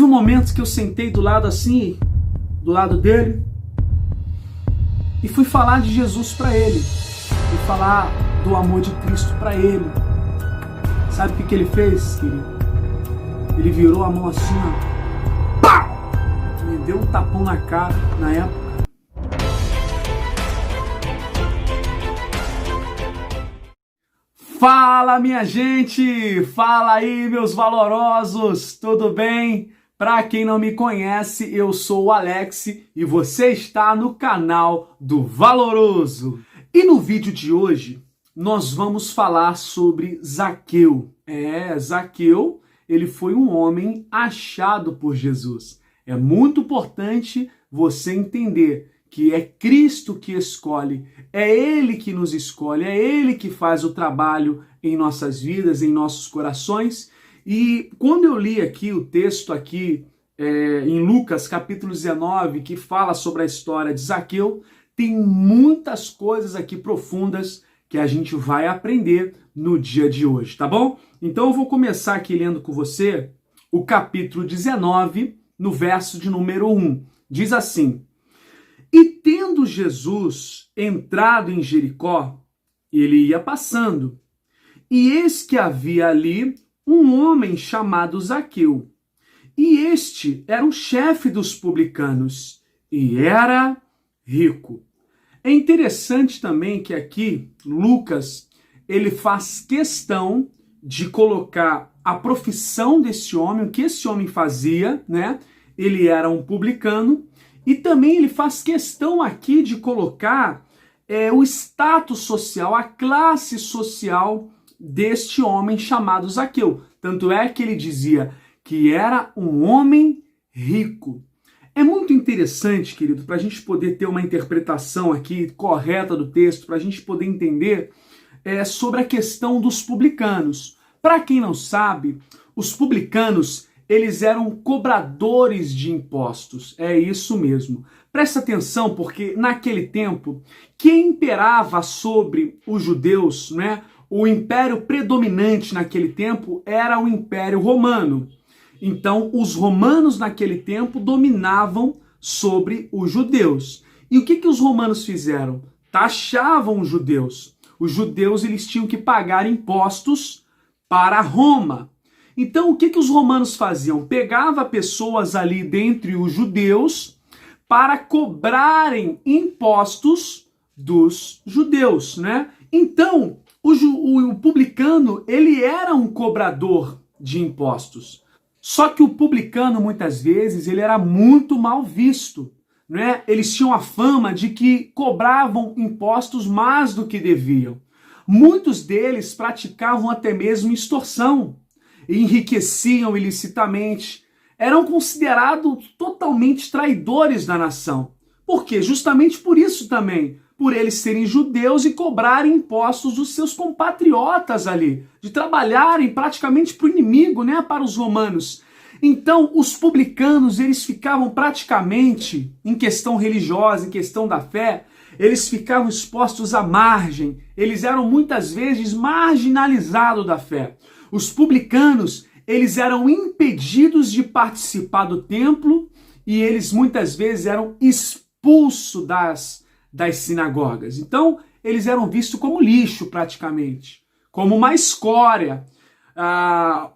Teve um momento que eu sentei do lado assim, do lado dele, e fui falar de Jesus para ele. Fui falar do amor de Cristo para ele. Sabe o que ele fez, querido? Ele virou a mão assim, ó, pá! Me deu um tapão na cara na época. Fala, minha gente! Fala aí, meus valorosos! Tudo bem? Para quem não me conhece, eu sou o Alex e você está no canal do Valoroso. E no vídeo de hoje, nós vamos falar sobre Zaqueu. Zaqueu, ele foi um homem achado por Jesus. É muito importante você entender que é Cristo que escolhe, é Ele que nos escolhe, é Ele que faz o trabalho em nossas vidas, em nossos corações. E quando eu li aqui o texto aqui em Lucas capítulo 19, que fala sobre a história de Zaqueu, tem muitas coisas aqui profundas que a gente vai aprender no dia de hoje, tá bom? Então eu vou começar aqui lendo com você o capítulo 19, no verso de número 1. Diz assim: E tendo Jesus entrado em Jericó, ele ia passando, e eis que havia ali um homem chamado Zaqueu, e este era o chefe dos publicanos, e era rico. É interessante também que aqui Lucas, ele faz questão de colocar a profissão desse homem, o que esse homem fazia, né? Ele era um publicano, e também ele faz questão aqui de colocar o status social, a classe social deste homem chamado Zaqueu. Tanto é que ele dizia que era um homem rico. É muito interessante, querido, para a gente poder ter uma interpretação aqui correta do texto, para a gente poder entender sobre a questão dos publicanos. Para quem não sabe, os publicanos, eles eram cobradores de impostos. É isso mesmo. Presta atenção, porque naquele tempo, quem imperava sobre os judeus, né? O império predominante naquele tempo era o Império Romano. Então, os romanos naquele tempo dominavam sobre os judeus. E o que os romanos fizeram? Taxavam os judeus. Os judeus, eles tinham que pagar impostos para Roma. Então, o que os romanos faziam? Pegava pessoas ali dentre os judeus para cobrarem impostos dos judeus, né? Então, o publicano, ele era um cobrador de impostos. Só que o publicano, muitas vezes, ele era muito mal visto, né? Eles tinham a fama de que cobravam impostos mais do que deviam. Muitos deles praticavam até mesmo extorsão, enriqueciam ilicitamente, eram considerados totalmente traidores da nação. Por quê? Justamente por isso também, por eles serem judeus e cobrarem impostos dos seus compatriotas ali, de trabalharem praticamente para o inimigo, né, para os romanos. Então, os publicanos, eles ficavam praticamente, em questão religiosa, em questão da fé, eles ficavam expostos à margem, eles eram muitas vezes marginalizados da fé. Os publicanos, eles eram impedidos de participar do templo e eles muitas vezes eram expulsos das sinagogas. Então, eles eram vistos como lixo praticamente, como uma escória.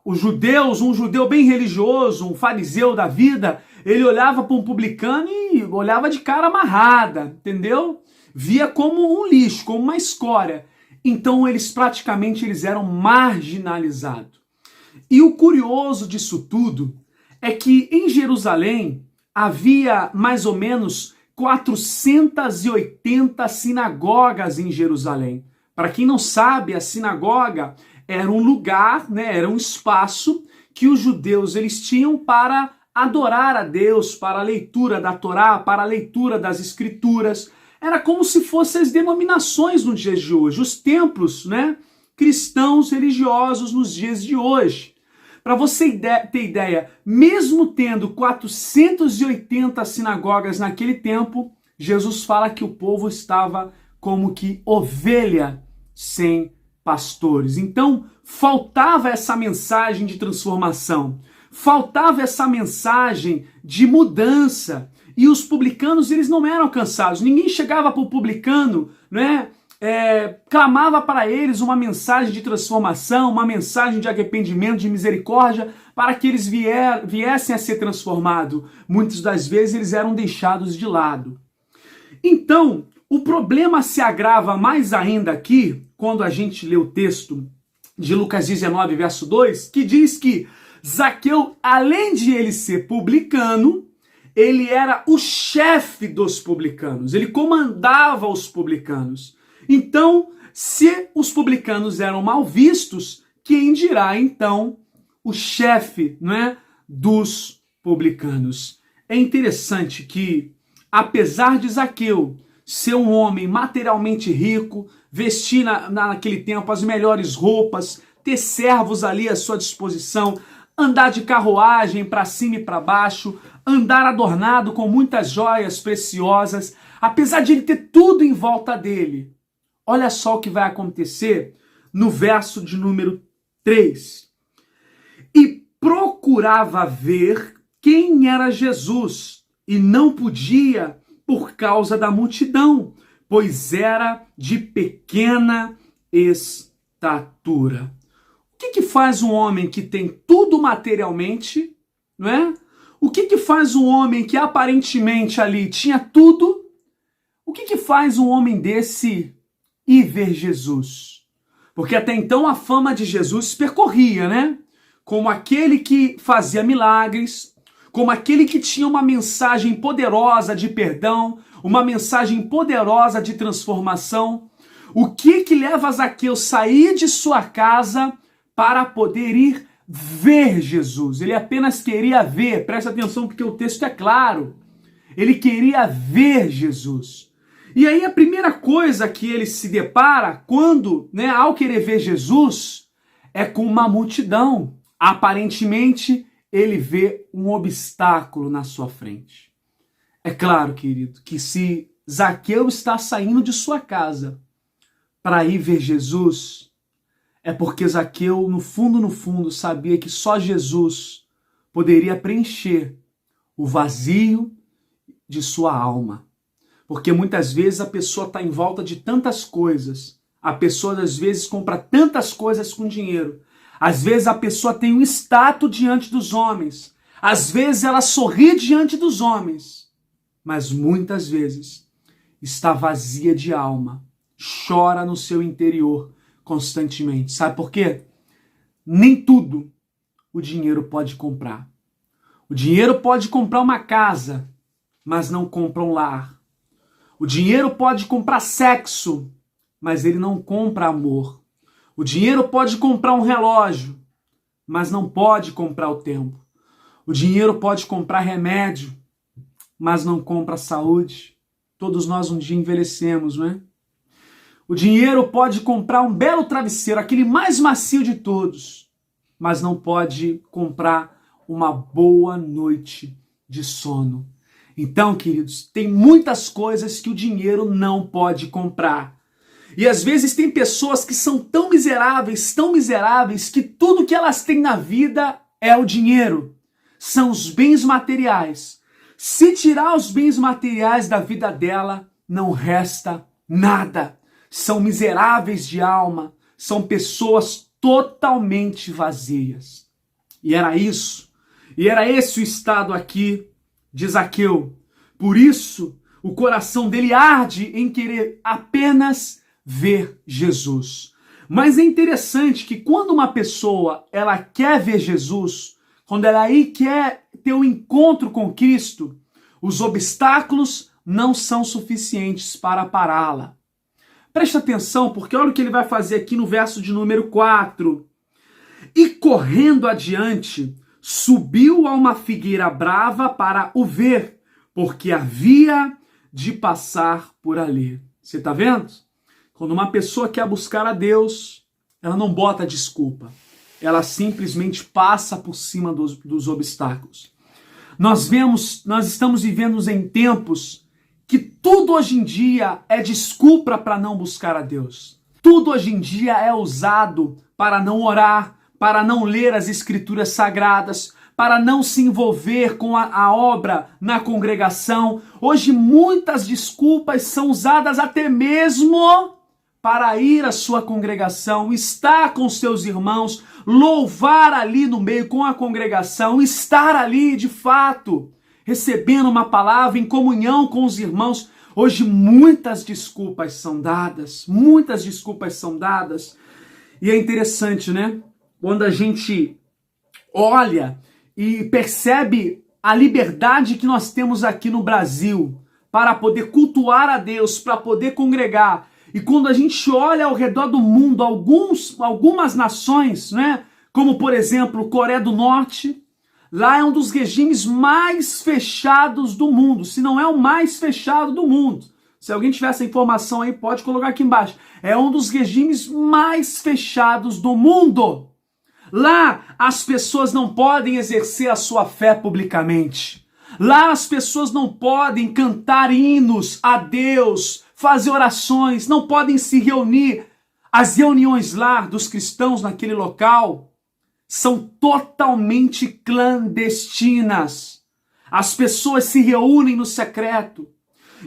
Os judeus, um judeu bem religioso, um fariseu da vida, ele olhava para um publicano e olhava de cara amarrada, entendeu? Via como um lixo, como uma escória. Então eles eram marginalizados. E o curioso disso tudo é que em Jerusalém havia mais ou menos 480 sinagogas em Jerusalém. Para quem não sabe, a sinagoga era um lugar, né, era um espaço que os judeus eles tinham para adorar a Deus, para a leitura da Torá, para a leitura das Escrituras. Era como se fossem as denominações nos dias de hoje, os templos, né, cristãos religiosos nos dias de hoje. Para você ter ideia, mesmo tendo 480 sinagogas naquele tempo, Jesus fala que o povo estava como que ovelha sem pastores. Então, faltava essa mensagem de transformação. faltava essa mensagem de mudança. E os publicanos, eles não eram alcançados. Ninguém chegava para o publicano, né? Clamava para eles uma mensagem de transformação, uma mensagem de arrependimento, de misericórdia, para que eles viessem a ser transformados. Muitas das vezes eles eram deixados de lado. Então, o problema se agrava mais ainda aqui, quando a gente lê o texto de Lucas 19, verso 2, que diz que Zaqueu, além de ele ser publicano, ele era o chefe dos publicanos, ele comandava os publicanos. Então, se os publicanos eram mal vistos, quem dirá então o chefe, né, dos publicanos? É interessante que, apesar de Zaqueu ser um homem materialmente rico, vestir naquele tempo as melhores roupas, ter servos ali à sua disposição, andar de carruagem para cima e para baixo, andar adornado com muitas joias preciosas, apesar de ele ter tudo em volta dele, olha só o que vai acontecer no verso de número 3. E procurava ver quem era Jesus, e não podia por causa da multidão, pois era de pequena estatura. O que faz um homem que tem tudo materialmente, não é? O que faz um homem que aparentemente ali tinha tudo? O que faz um homem desse ir ver Jesus? Porque até então a fama de Jesus percorria, né? Como aquele que fazia milagres, como aquele que tinha uma mensagem poderosa de perdão, uma mensagem poderosa de transformação. O que leva Zaqueu a sair de sua casa para poder ir ver Jesus? Ele apenas queria ver, presta atenção porque o texto é claro. Ele queria ver Jesus. E aí a primeira coisa que ele se depara quando, né, ao querer ver Jesus, é com uma multidão. Aparentemente, ele vê um obstáculo na sua frente. É claro, querido, que se Zaqueu está saindo de sua casa para ir ver Jesus, é porque Zaqueu, no fundo, sabia que só Jesus poderia preencher o vazio de sua alma. Porque muitas vezes a pessoa está em volta de tantas coisas, a pessoa às vezes compra tantas coisas com dinheiro, às vezes a pessoa tem um status diante dos homens, às vezes ela sorri diante dos homens, mas muitas vezes está vazia de alma, chora no seu interior constantemente. Sabe por quê? Nem tudo o dinheiro pode comprar. O dinheiro pode comprar uma casa, mas não compra um lar. O dinheiro pode comprar sexo, mas ele não compra amor. O dinheiro pode comprar um relógio, mas não pode comprar o tempo. O dinheiro pode comprar remédio, mas não compra saúde. Todos nós um dia envelhecemos, não é? O dinheiro pode comprar um belo travesseiro, aquele mais macio de todos, mas não pode comprar uma boa noite de sono. Então, queridos, tem muitas coisas que o dinheiro não pode comprar. E às vezes tem pessoas que são tão miseráveis, que tudo que elas têm na vida é o dinheiro. São os bens materiais. Se tirar os bens materiais da vida dela, não resta nada. São miseráveis de alma, são pessoas totalmente vazias. E era esse o estado aqui de Zaqueu. Por isso, o coração dele arde em querer apenas ver Jesus. Mas é interessante que quando uma pessoa ela quer ver Jesus, quando ela aí quer ter um encontro com Cristo, os obstáculos não são suficientes para pará-la. Presta atenção, porque olha o que ele vai fazer aqui no verso de número 4. E correndo adiante, subiu a uma figueira brava para o ver, porque havia de passar por ali. Você está vendo? Quando uma pessoa quer buscar a Deus, ela não bota desculpa. Ela simplesmente passa por cima dos obstáculos. Nós estamos vivendo em tempos que tudo hoje em dia é desculpa para não buscar a Deus. Tudo hoje em dia é usado para não orar, para não ler as escrituras sagradas, para não se envolver com a obra na congregação. Hoje muitas desculpas são usadas até mesmo para ir à sua congregação, estar com seus irmãos, louvar ali no meio com a congregação, estar ali de fato, recebendo uma palavra em comunhão com os irmãos. Hoje muitas desculpas são dadas, E é interessante, né? Quando a gente olha e percebe a liberdade que nós temos aqui no Brasil para poder cultuar a Deus, para poder congregar. E quando a gente olha ao redor do mundo, algumas nações, né? Como por exemplo, Coreia do Norte, lá é um dos regimes mais fechados do mundo, se não é o mais fechado do mundo. Se alguém tiver essa informação aí, pode colocar aqui embaixo. É um dos regimes mais fechados do mundo. Lá as pessoas não podem exercer a sua fé publicamente. Lá as pessoas não podem cantar hinos a Deus, fazer orações, não podem se reunir. As reuniões lá dos cristãos naquele local são totalmente clandestinas. As pessoas se reúnem no secreto.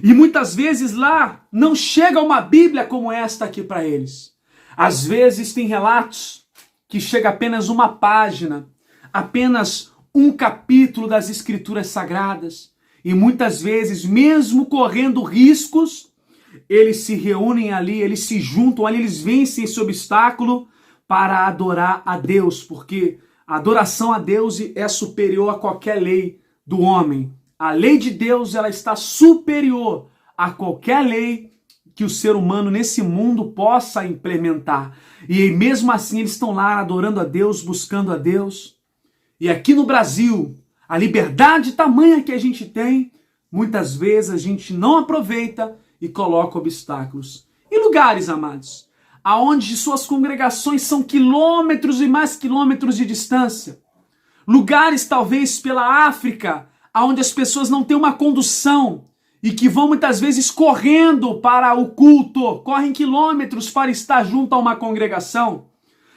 E muitas vezes lá não chega uma Bíblia como esta aqui para eles. Às vezes tem relatos que chega apenas uma página, apenas um capítulo das Escrituras Sagradas. E muitas vezes, mesmo correndo riscos, eles se reúnem ali, eles se juntam ali, eles vencem esse obstáculo para adorar a Deus, porque a adoração a Deus é superior a qualquer lei do homem. A lei de Deus, ela está superior a qualquer lei que o ser humano nesse mundo possa implementar. E mesmo assim eles estão lá adorando a Deus, buscando a Deus. E aqui no Brasil, a liberdade tamanha que a gente tem, muitas vezes a gente não aproveita e coloca obstáculos. E lugares, amados, aonde suas congregações são quilômetros e mais quilômetros de distância. Lugares talvez pela África, onde as pessoas não têm uma condução e que vão muitas vezes correndo para o culto, correm quilômetros para estar junto a uma congregação.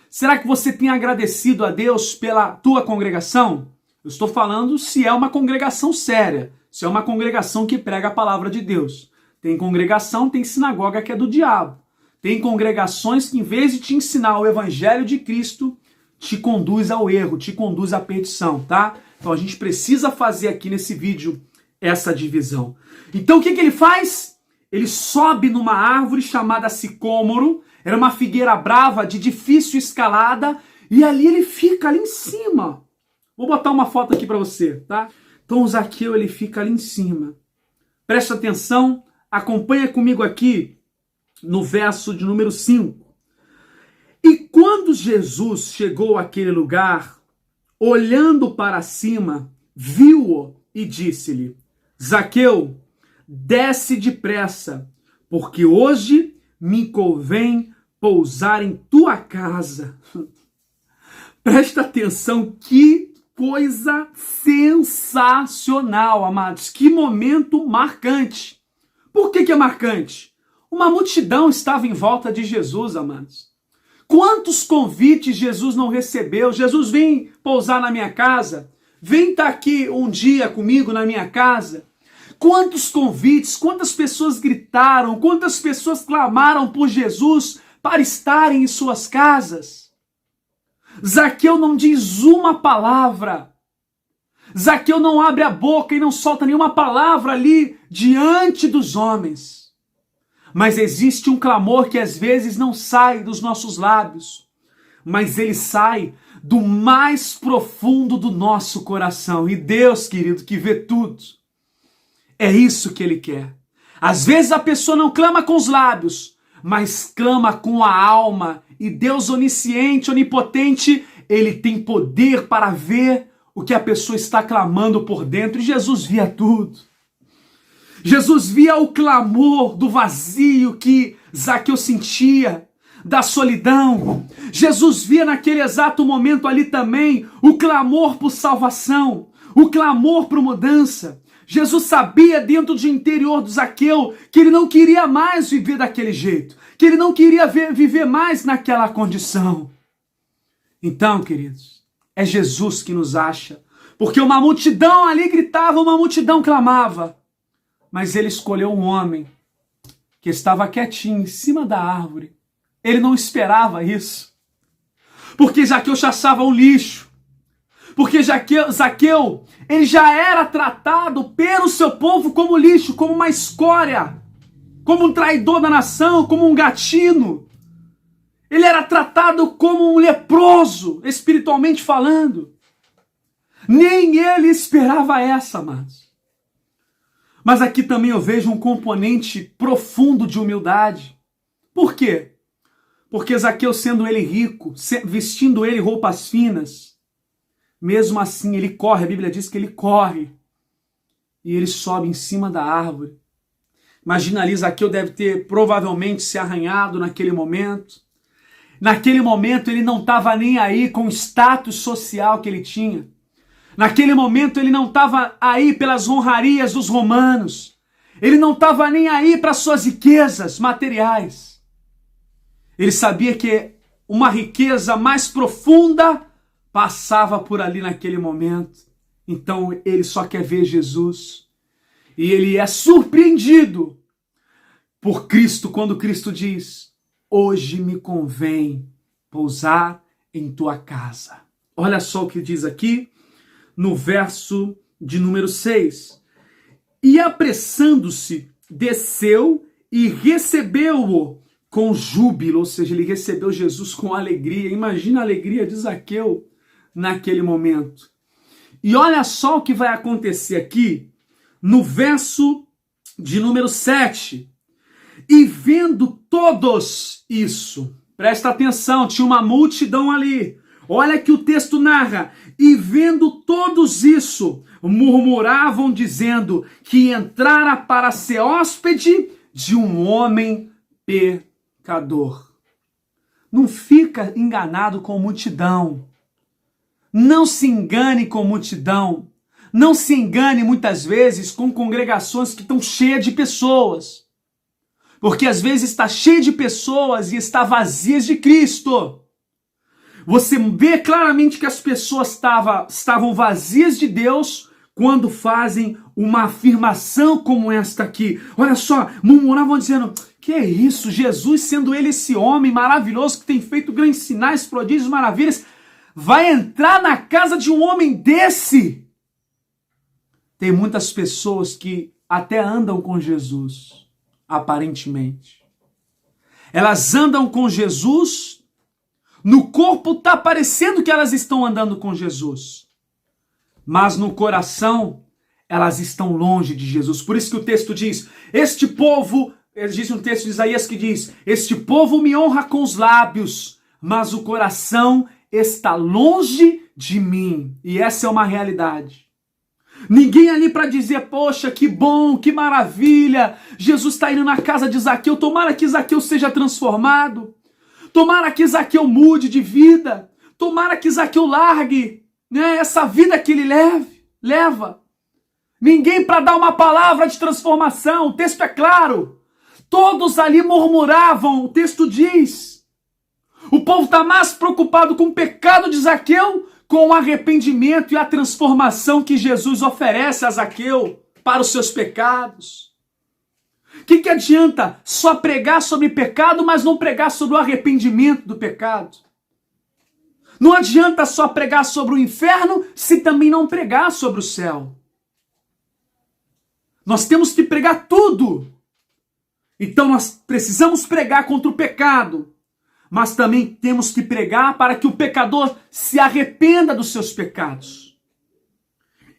Será que você tem agradecido a Deus pela tua congregação? Eu estou falando se é uma congregação séria, se é uma congregação que prega a palavra de Deus. Tem congregação, tem sinagoga que é do diabo. Tem congregações que em vez de te ensinar o evangelho de Cristo, te conduz ao erro, te conduz à perdição, tá? Então a gente precisa fazer aqui nesse vídeo essa divisão. Então o que ele faz? Ele sobe numa árvore chamada sicômoro, era uma figueira brava de difícil escalada, e ali ele fica ali em cima. Vou botar uma foto aqui para você, tá? Então o Zaqueu, ele fica ali em cima. Presta atenção, acompanha comigo aqui no verso de número 5. E quando Jesus chegou àquele lugar, olhando para cima, viu-o e disse-lhe: Zaqueu, desce depressa, porque hoje me convém pousar em tua casa. Presta atenção, que coisa sensacional, amados. Que momento marcante. Por que é marcante? Uma multidão estava em volta de Jesus, amados. Quantos convites Jesus não recebeu? Jesus, vem pousar na minha casa. Vem estar aqui um dia comigo na minha casa. Quantos convites, quantas pessoas gritaram, quantas pessoas clamaram por Jesus para estarem em suas casas. Zaqueu não diz uma palavra. Zaqueu não abre a boca e não solta nenhuma palavra ali diante dos homens. Mas existe um clamor que às vezes não sai dos nossos lábios, mas ele sai do mais profundo do nosso coração. E Deus, querido, que vê tudo, é isso que ele quer. Às vezes a pessoa não clama com os lábios, mas clama com a alma. E Deus onisciente, onipotente, ele tem poder para ver o que a pessoa está clamando por dentro. E Jesus via tudo. Jesus via o clamor do vazio que Zaqueu sentia, da solidão. Jesus via naquele exato momento ali também o clamor por salvação, o clamor por mudança. Jesus sabia dentro do interior do Zaqueu que ele não queria mais viver daquele jeito, que ele não queria viver mais naquela condição. Então, queridos, é Jesus que nos acha. Porque uma multidão ali gritava, uma multidão clamava. Mas ele escolheu um homem que estava quietinho em cima da árvore. Ele não esperava isso. Porque Zaqueu achava um lixo. Porque Zaqueu, ele já era tratado pelo seu povo como lixo, como uma escória, como um traidor da nação, como um gatino. Ele era tratado como um leproso, espiritualmente falando. Nem ele esperava essa, amados. Mas aqui também eu vejo um componente profundo de humildade. Por quê? Porque Zaqueu, sendo ele rico, vestindo ele roupas finas, mesmo assim ele corre, a Bíblia diz que ele corre, e ele sobe em cima da árvore. Imagina ali, Zaqueu deve ter provavelmente se arranhado naquele momento. Naquele momento ele não estava nem aí com o status social que ele tinha. Naquele momento ele não estava aí pelas honrarias dos romanos. Ele não estava nem aí para suas riquezas materiais. Ele sabia que uma riqueza mais profunda passava por ali naquele momento. Então ele só quer ver Jesus. E ele é surpreendido por Cristo quando Cristo diz: hoje me convém pousar em tua casa. Olha só o que diz aqui no verso de número 6. E apressando-se, desceu e recebeu-o com júbilo, ou seja, ele recebeu Jesus com alegria. Imagina a alegria de Zaqueu naquele momento. E olha só o que vai acontecer aqui no verso de número 7. E vendo todos isso, presta atenção, tinha uma multidão ali. Olha que o texto narra: e vendo todos isso, murmuravam dizendo que entrara para ser hóspede de um homem pecador. Não fica enganado com multidão. Não se engane com multidão. Não se engane muitas vezes com congregações que estão cheias de pessoas. Porque às vezes está cheio de pessoas e está vazias de Cristo. Você vê claramente que as pessoas estavam vazias de Deus quando fazem uma afirmação como esta aqui. Olha só, murmuravam dizendo: que é isso? Jesus, sendo ele esse homem maravilhoso que tem feito grandes sinais, prodígios, maravilhas, vai entrar na casa de um homem desse? Tem muitas pessoas que até andam com Jesus, aparentemente. Elas andam com Jesus. No corpo está parecendo que elas estão andando com Jesus. Mas no coração, elas estão longe de Jesus. Por isso que o texto diz, este povo, diz um texto de Isaías que diz, este povo me honra com os lábios, mas o coração está longe de mim. E essa é uma realidade. Ninguém ali para dizer, poxa, que bom, que maravilha, Jesus está indo na casa de Zaqueu, tomara que Zaqueu seja transformado. Tomara que Zaqueu mude de vida. Tomara que Zaqueu largue, né, essa vida que ele leva. Ninguém para dar uma palavra de transformação. O texto é claro. Todos ali murmuravam. O texto diz. O povo está mais preocupado com o pecado de Zaqueu, com o arrependimento e a transformação que Jesus oferece a Zaqueu para os seus pecados. O que adianta só pregar sobre pecado, mas não pregar sobre o arrependimento do pecado? Não adianta só pregar sobre o inferno, se também não pregar sobre o céu. Nós temos que pregar tudo. Então nós precisamos pregar contra o pecado, mas também temos que pregar para que o pecador se arrependa dos seus pecados.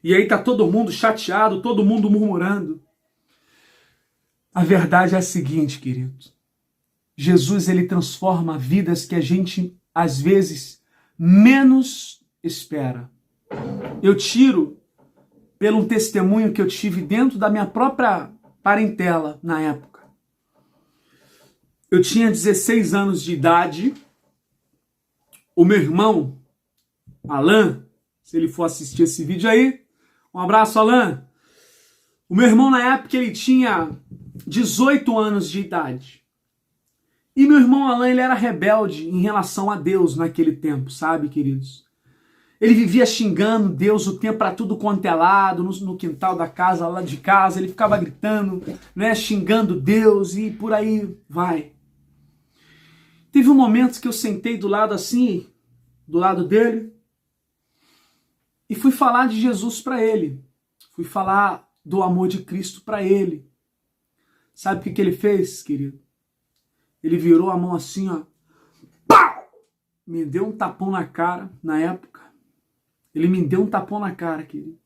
E aí está todo mundo chateado, todo mundo murmurando. A verdade é a seguinte, querido. Jesus, ele transforma vidas que a gente, às vezes, menos espera. Eu tiro pelo um testemunho que eu tive dentro da minha própria parentela na época. Eu tinha 16 anos de idade. O meu irmão, Alan, se ele for assistir esse vídeo aí, um abraço, Alan. O meu irmão, na época, ele tinha 18 anos de idade. E meu irmão Alan, ele era rebelde em relação a Deus naquele tempo, sabe, queridos? Ele vivia xingando Deus o tempo para tudo quanto é lado, no quintal da casa, lá de casa, ele ficava gritando, né, xingando Deus e por aí vai. Teve um momento que eu sentei do lado assim, do lado dele, e fui falar de Jesus para ele. Fui falar do amor de Cristo para ele. Sabe o que ele fez, querido? Ele virou a mão assim, ó, pau! Me deu um tapão na cara, na época. Ele me deu um tapão na cara, querido.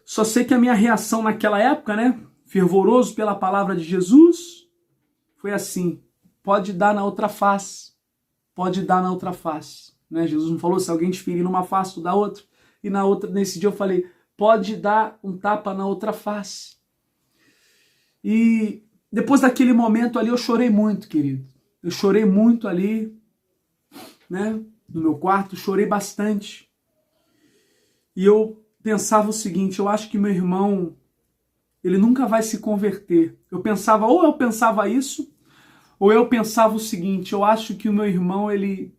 Só sei que a minha reação naquela época, né, fervoroso pela palavra de Jesus, foi assim: pode dar na outra face. Pode dar na outra face. Né? Jesus não falou, se alguém te ferir numa face, tu dá outra. E na outra, nesse dia eu falei, pode dar um tapa na outra face. E depois daquele momento ali eu chorei muito, querido. Eu chorei muito ali, né, no meu quarto, chorei bastante. E eu pensava o seguinte, eu acho que meu irmão, ele nunca vai se converter. Eu pensava isso, ou eu pensava o seguinte, eu acho que o meu irmão, ele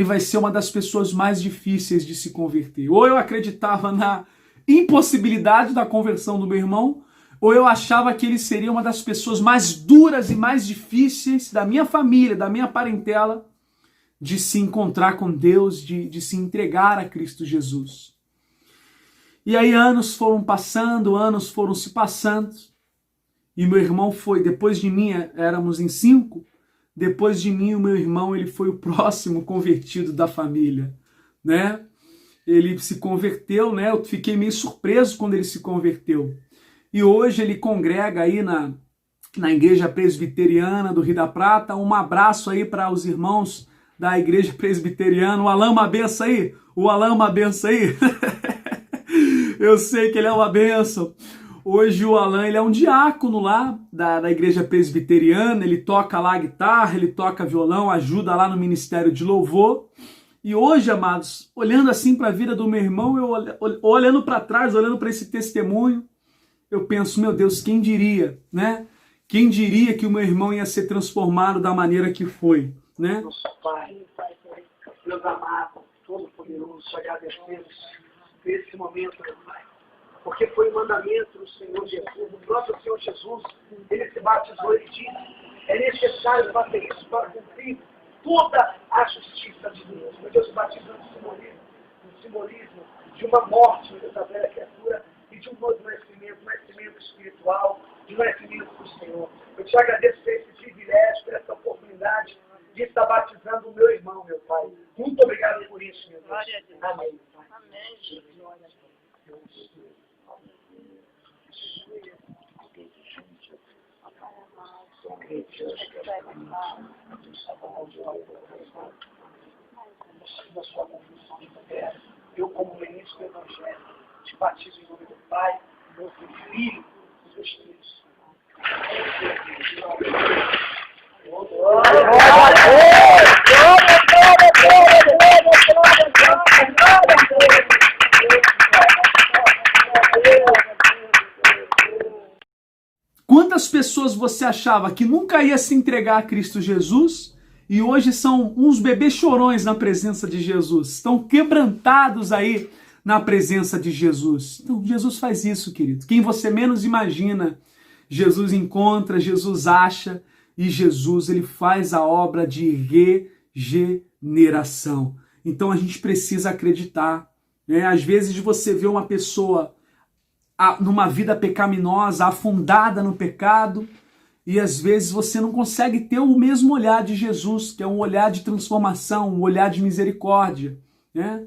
vai ser uma das pessoas mais difíceis de se converter. Ou eu acreditava na impossibilidade da conversão do meu irmão, ou eu achava que ele seria uma das pessoas mais duras e mais difíceis da minha família, da minha parentela, de se encontrar com Deus, de se entregar a Cristo Jesus. E aí anos foram passando, anos foram se passando, e meu irmão foi, depois de mim, éramos em 5, depois de mim o meu irmão, ele foi o próximo convertido da família, né? Ele se converteu, né? Eu fiquei meio surpreso quando ele se converteu. E hoje ele congrega aí na Igreja Presbiteriana do Rio da Prata. Um abraço aí para os irmãos da Igreja Presbiteriana. O Alan, uma benção aí? O Alan, uma benção aí? Eu sei que ele é uma benção. Hoje o Alan, ele é um diácono lá da Igreja Presbiteriana. Ele toca lá guitarra, ele toca violão, ajuda lá no Ministério de Louvor. E hoje, amados, olhando assim para a vida do meu irmão, eu olhando para trás, olhando para esse testemunho, eu penso, meu Deus, quem diria, né? Quem diria que o meu irmão ia ser transformado da maneira que foi, né? Nosso Pai, Deus amado, todo-poderoso, agradecemos por esse momento, meu Pai. Porque foi o mandamento do Senhor Jesus, o próprio Senhor Jesus, ele se batizou e disse, é necessário fazer isso para cumprir toda a justiça de Deus. Meu Deus, batiza no simbolismo de uma morte, meu Deus, da velha criatura, e de um novo nascimento espiritual, de um nascimento do Senhor. Eu te agradeço por esse privilégio, por essa oportunidade de estar batizando o meu irmão, meu Pai. Muito obrigado por isso, meu Deus. Amém. Amém. Glória a Deus. Eu, como ministro do Evangelho, te batizo em nome do Pai, do Filho e do Espírito Quantas pessoas você achava que nunca ia se entregar a Cristo Jesus e hoje são uns bebês chorões na presença de Jesus, estão quebrantados aí na presença de Jesus? Então Jesus faz isso, querido. Quem você menos imagina, Jesus encontra, Jesus acha e Jesus ele faz a obra de regeneração. Então a gente precisa acreditar, né? Às vezes você vê uma pessoa numa vida pecaminosa, afundada no pecado, e às vezes você não consegue ter o mesmo olhar de Jesus, que é um olhar de transformação, um olhar de misericórdia, né?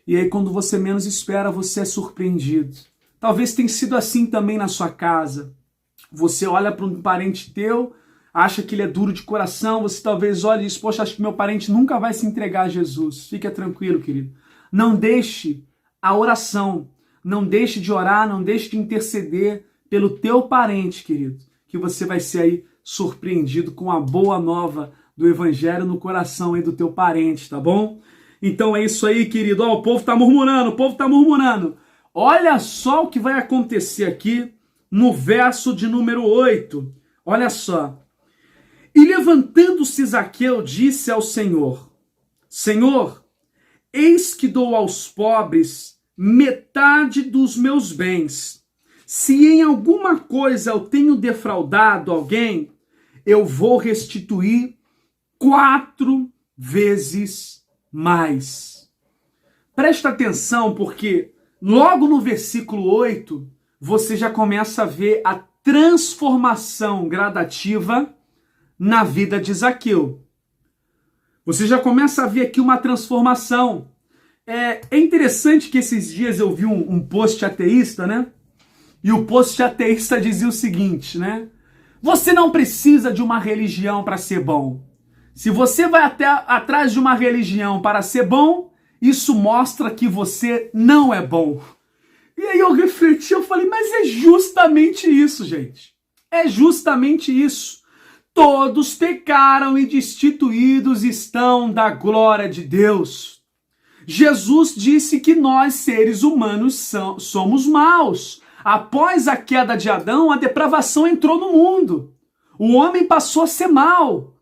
E aí quando você menos espera, você é surpreendido. Talvez tenha sido assim também na sua casa. Você olha para um parente teu, acha que ele é duro de coração, você talvez olhe e diz, poxa, acho que meu parente nunca vai se entregar a Jesus. Fique tranquilo, querido. Não deixe a oração, não deixe de orar, não deixe de interceder pelo teu parente, querido, que você vai ser aí surpreendido com a boa nova do Evangelho no coração aí do teu parente, tá bom? Então é isso aí, querido. Ó, o povo tá murmurando, Olha só o que vai acontecer aqui no verso de número 8. Olha só. E levantando-se Zaqueu, disse ao Senhor, Senhor, Eis que dou aos pobres metade dos meus bens. Se em alguma coisa eu tenho defraudado alguém, eu vou restituir 4 vezes mais. Presta atenção, porque logo no versículo 8, você já começa a ver a transformação gradativa na vida de Zaqueu. Você já começa a ver aqui uma transformação. É interessante que esses dias eu vi um post ateísta, né? E o post ateísta dizia o seguinte, né? Você não precisa de uma religião para ser bom. Se você vai até atrás de uma religião para ser bom, isso mostra que você não é bom. E aí eu refleti, eu falei, mas é justamente isso, gente. É justamente isso. Todos pecaram e destituídos estão da glória de Deus. Jesus disse que nós, seres humanos, somos maus. Após a queda de Adão, a depravação entrou no mundo. O homem passou a ser mau.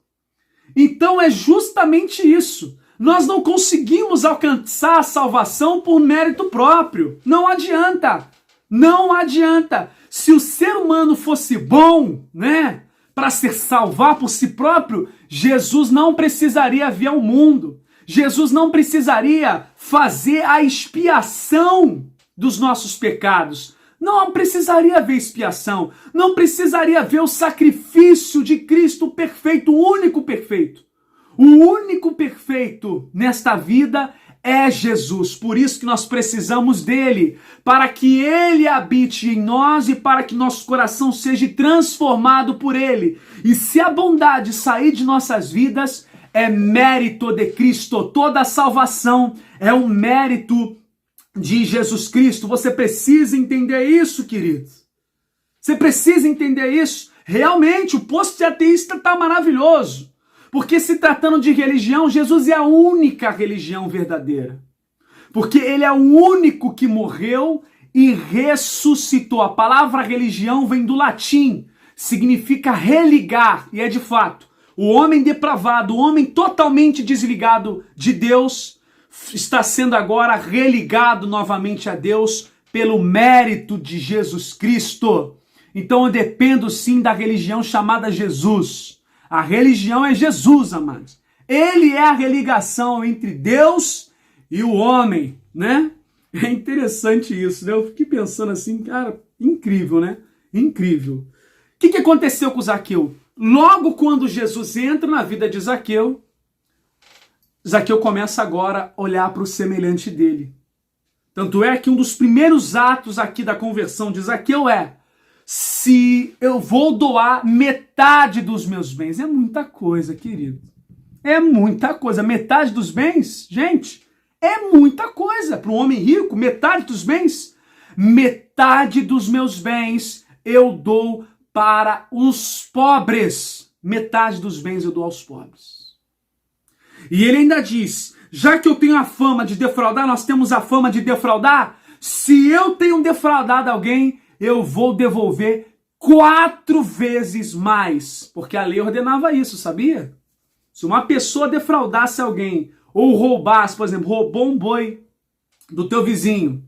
Então é justamente isso. Nós não conseguimos alcançar a salvação por mérito próprio. Não adianta. Não adianta. Se o ser humano fosse bom, né, para se salvar por si próprio, Jesus não precisaria vir ao mundo. Jesus não precisaria fazer a expiação dos nossos pecados. Não precisaria haver expiação. Não precisaria haver o sacrifício de Cristo perfeito, o único perfeito. O único perfeito nesta vida é Jesus. Por isso que nós precisamos dele, para que ele habite em nós e para que nosso coração seja transformado por ele. E se a bondade sair de nossas vidas, é mérito de Cristo. Toda a salvação é um mérito de Jesus Cristo. Você precisa entender isso, querido. Você precisa entender isso. Realmente, o posto ateísta está maravilhoso. Porque se tratando de religião, Jesus é a única religião verdadeira. Porque ele é o único que morreu e ressuscitou. A palavra religião vem do latim, significa religar, e é de fato. O homem depravado, o homem totalmente desligado de Deus, está sendo agora religado novamente a Deus pelo mérito de Jesus Cristo. Então eu dependo sim da religião chamada Jesus. A religião é Jesus, amados. Ele é a religação entre Deus e o homem, né? É interessante isso, né? Eu fiquei pensando assim, cara, incrível, né? Incrível. O que aconteceu com Zaqueu? Logo quando Jesus entra na vida de Zaqueu, Zaqueu começa agora a olhar para o semelhante dele. Tanto é que um dos primeiros atos aqui da conversão de Zaqueu é: se eu vou doar metade dos meus bens. É muita coisa, querido. É muita coisa. Metade dos bens, gente, é muita coisa. Para um homem rico, metade dos bens. Metade dos meus bens eu dou para os pobres. Metade dos bens eu dou aos pobres. E ele ainda diz, já que eu tenho a fama de defraudar, nós temos a fama de defraudar, se eu tenho defraudado alguém, eu vou devolver 4 vezes mais. Porque a lei ordenava isso, sabia? Se uma pessoa defraudasse alguém, ou roubasse, por exemplo, roubou um boi do teu vizinho.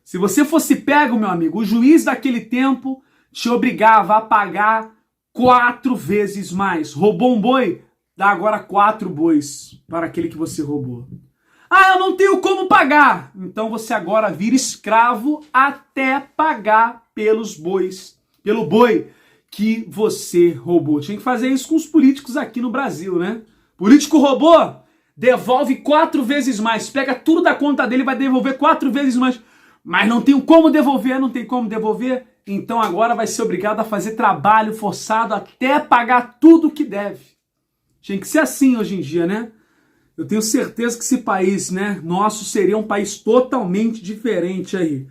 Se você fosse pego, meu amigo, o juiz daquele tempo te obrigava a pagar 4 vezes mais. Roubou um boi? Dá agora 4 bois para aquele que você roubou. Ah, eu não tenho como pagar. Então você agora vira escravo até pagar pelos bois, pelo boi que você roubou. Tinha que fazer isso com os políticos aqui no Brasil, né? Político roubou, devolve 4 vezes mais. Pega tudo da conta dele e vai devolver 4 vezes mais. Mas não tem como devolver, não tem como devolver. Então agora vai ser obrigado a fazer trabalho forçado até pagar tudo que deve. Tinha que ser assim hoje em dia, né? Eu tenho certeza que esse país, né, nosso seria um país totalmente diferente aí.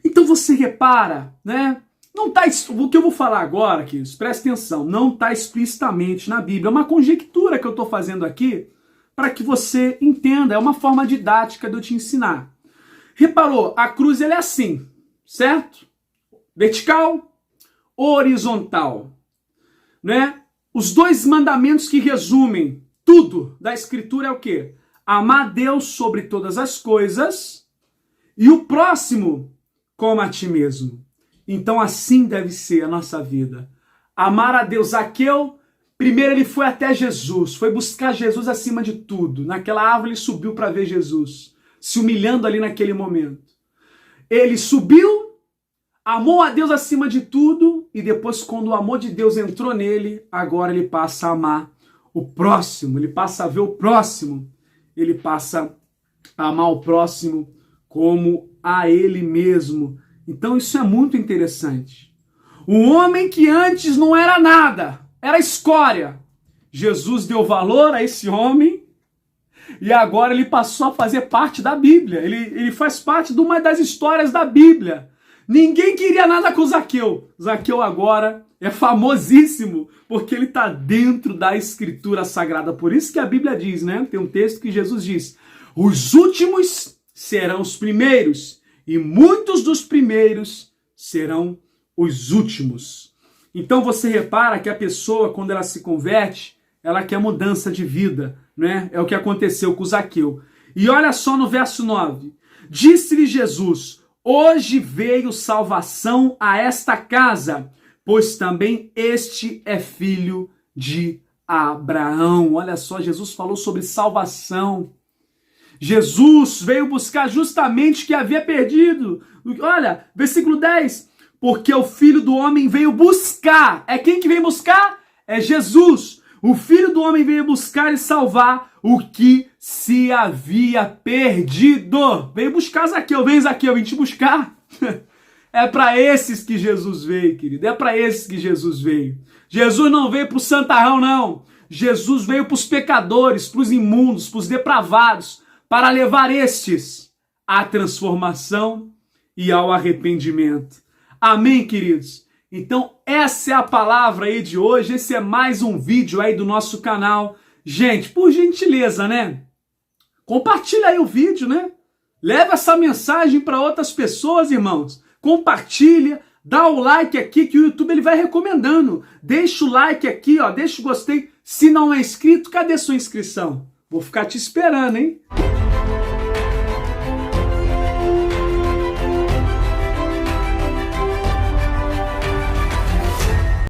Então você repara, né? Não tá, o que eu vou falar agora, queridos, presta atenção, não está explicitamente na Bíblia. É uma conjectura que eu estou fazendo aqui para que você entenda. É uma forma didática de eu te ensinar. Reparou, a cruz ele é assim, certo? Vertical, horizontal, né? Os 2 mandamentos que resumem tudo da Escritura é o quê? amar Deus sobre todas as coisas e o próximo como a ti mesmo. Então assim deve ser a nossa vida. Amar a Deus. Zaqueu, primeiro ele foi até Jesus, foi buscar Jesus acima de tudo. Naquela árvore ele subiu para ver Jesus, se humilhando ali naquele momento. Ele subiu, amou a Deus acima de tudo e depois quando o amor de Deus entrou nele, agora ele passa a amar o próximo, ele passa a ver o próximo, ele passa a amar o próximo como a ele mesmo. Então isso é muito interessante. Um homem que antes não era nada, era escória. Jesus deu valor a esse homem e agora ele passou a fazer parte da Bíblia. Ele faz parte de uma das histórias da Bíblia. Ninguém queria nada com Zaqueu. Zaqueu agora é famosíssimo porque ele está dentro da Escritura Sagrada. Por isso que a Bíblia diz, né? Tem um texto que Jesus diz: os últimos serão os primeiros e muitos dos primeiros serão os últimos. Então você repara que a pessoa, quando ela se converte, ela quer mudança de vida, né? É o que aconteceu com Zaqueu. E olha só no verso 9. Disse-lhe Jesus: hoje veio salvação a esta casa, pois também este é filho de Abraão. Olha só, Jesus falou sobre salvação. Jesus veio buscar justamente o que havia perdido. Olha, versículo 10. Porque o Filho do Homem veio buscar. É quem que veio buscar? É Jesus. O Filho do Homem veio buscar e salvar o que se havia perdido. Veio buscar Zaqueu. Vem, Zaqueu, vem te buscar. É para esses que Jesus veio, querido. É para esses que Jesus veio. Jesus não veio para o santarrão, não. Jesus veio para os pecadores, para os imundos, para os depravados, para levar estes à transformação e ao arrependimento. Amém, queridos? Então, essa é a palavra aí de hoje. Esse é mais um vídeo aí do nosso canal. Gente, por gentileza, né? Compartilha aí o vídeo, né? Leva essa mensagem para outras pessoas, irmãos. Compartilha, dá o like aqui que o YouTube ele vai recomendando. Deixa o like aqui, ó, deixa o gostei. Se não é inscrito, cadê sua inscrição? Vou ficar te esperando, hein?